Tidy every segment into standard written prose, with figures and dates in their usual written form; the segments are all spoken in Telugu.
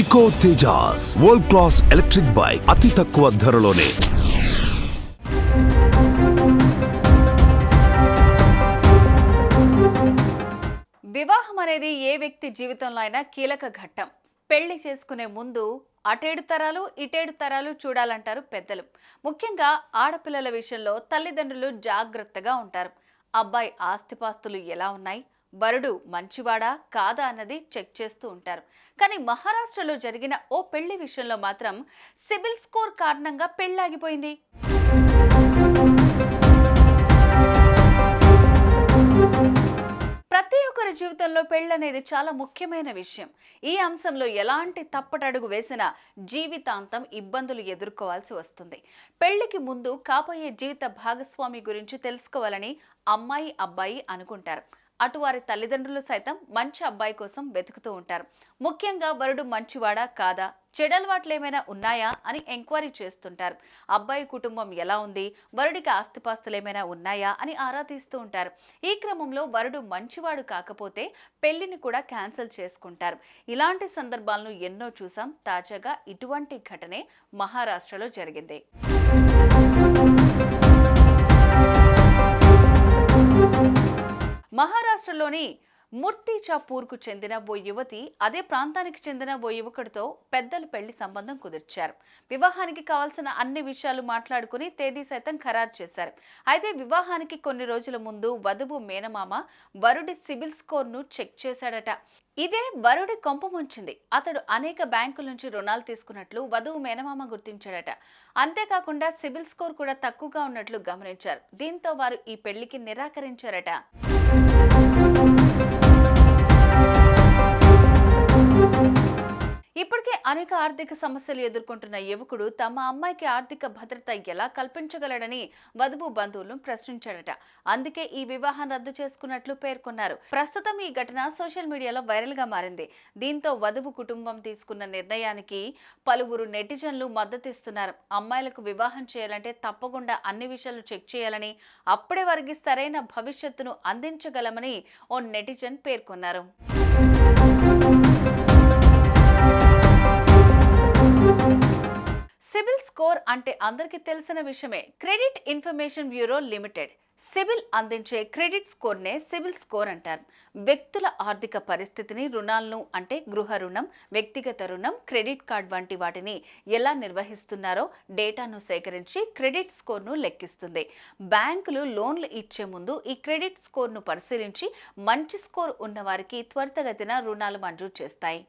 Eco Tejas world class electric bike అతి తక్కువ ధరలోనే. వివాహం అనేది ఏ వ్యక్తి జీవితంలో అయినా కీలక ఘట్టం. పెళ్లి చేసుకునే ముందు అటేడు తరాలు ఇటేడు తరాలు చూడాలంటారు పెద్దలు. ముఖ్యంగా ఆడపిల్లల విషయంలో తల్లిదండ్రులు జాగ్రత్తగా ఉంటారు. అబ్బాయి ఆస్తిపాస్తులు ఎలా ఉన్నాయి, వరుడు మంచివాడా కాదా అన్నది చెక్ చేస్తూ ఉంటారు. కానీ మహారాష్ట్రలో జరిగిన ఓ పెళ్లి విషయంలో మాత్రం సిబిల్ స్కోర్ కారణంగా పెళ్లాగిపోయింది. ప్రతి ఒక్కరి జీవితంలో పెళ్ళనేది చాలా ముఖ్యమైన విషయం. ఈ అంశంలో ఎలాంటి తప్పటడుగు వేసినా జీవితాంతం ఇబ్బందులు ఎదుర్కోవాల్సి వస్తుంది. పెళ్లికి ముందు కాబోయే జీవిత భాగస్వామి గురించి తెలుసుకోవాలని అమ్మాయి అబ్బాయి అనుకుంటారు. అటు వారి తల్లిదండ్రులు సైతం మంచి అబ్బాయి కోసం వెతుకుతూ ఉంటారు. ముఖ్యంగా వరుడు మంచివాడా కాదా, చెడలవాట్లు ఏమైనా ఉన్నాయా అని ఎంక్వైరీ చేస్తుంటారు. అబ్బాయి కుటుంబం ఎలా ఉంది, వరుడికి ఆస్తిపాస్తులు ఏమైనా ఉన్నాయా అని ఆరా తీస్తూ ఉంటారు. ఈ క్రమంలో వరుడు మంచివాడు కాకపోతే పెళ్లిని కూడా క్యాన్సిల్ చేసుకుంటారు. ఇలాంటి సందర్భాలను ఎన్నో చూసాం. తాజాగా ఇటువంటి ఘటనే మహారాష్ట్రలో జరిగింది. మహారాష్ట్రలోని మూర్తిచాపూర్కు చెందిన ఓ యువతి అదే ప్రాంతానికి చెందిన ఓ యువకుడితో పెద్దలు పెళ్లి సంబంధం కుదిర్చారు. వివాహానికి కావాల్సిన అన్ని విషయాలు మాట్లాడుకుని తేదీ సైతం ఖరారు చేశారు. అయితే వివాహానికి కొన్ని రోజుల ముందు వధువు మేనమామ వరుడి సిబిల్ స్కోర్ను చెక్ చేశాడట. ఇదే వరుడి కొంప ముంచింది. అతడు అనేక బ్యాంకుల నుంచి రుణాలు తీసుకున్నట్లు వధువు మేనమామ గుర్తించాడట. అంతేకాకుండా సిబిల్ స్కోర్ కూడా తక్కువగా ఉన్నట్లు గమనించారు. దీంతో వారు ఈ పెళ్లికి నిరాకరించారట. ఇప్పటికే అనేక ఆర్థిక సమస్యలు ఎదుర్కొంటున్న యువకుడు తమ అమ్మాయికి ఆర్థిక భద్రత ఎలా కల్పించగలడని వధువు బంధువులను ప్రశ్నించాడట. అందుకే ఈ వివాహం రద్దు చేసుకున్నట్లు పేర్కొన్నారు. ప్రస్తుతం ఈ ఘటన సోషల్ మీడియాలో వైరల్ గా మారింది. దీంతో వధువు కుటుంబం తీసుకున్న నిర్ణయానికి పలువురు నెటిజన్లు మద్దతిస్తున్నారు. అమ్మాయిలకు వివాహం చేయాలంటే తప్పకుండా అన్ని విషయాలు చెక్ చేయాలని, అప్పుడే వారికి సరైన భవిష్యత్తును అందించగలమని ఓ నెటిజన్ పేర్కొన్నారు. సిబిల్ స్కోర్ అంటే అందరికీ తెలిసిన విషయమే. Credit information bureau limited CIBIL అందించే క్రెడిట్ స్కోర్నే సిబిల్ స్కోర్ అంటారు. వ్యక్తుల ఆర్థిక పరిస్థితిని, రుణాలను అంటే గృహ రుణం, వ్యక్తిగత రుణం, క్రెడిట్ కార్డ్ వంటి వాటిని ఎలా నిర్వహిస్తున్నారో డేటాను సేకరించి క్రెడిట్ స్కోర్ను లెక్కిస్తుంది. బ్యాంకులు లోన్లు ఇచ్చే ముందు ఈ క్రెడిట్ స్కోర్ను పరిశీలించి మంచి స్కోర్ ఉన్న వారికి త్వరితగతిన రుణాలు మంజూరు చేస్తాయి.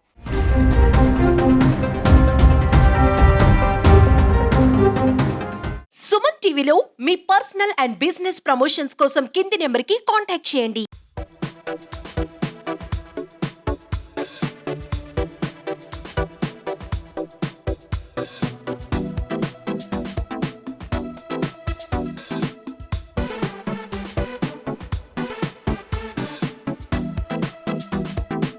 సుమన్ టీవీలో మీ పర్సనల్ అండ్ బిజినెస్ ప్రమోషన్స్ కోసం కింది నెంబర్కి కాంటాక్ట్ చేయండి.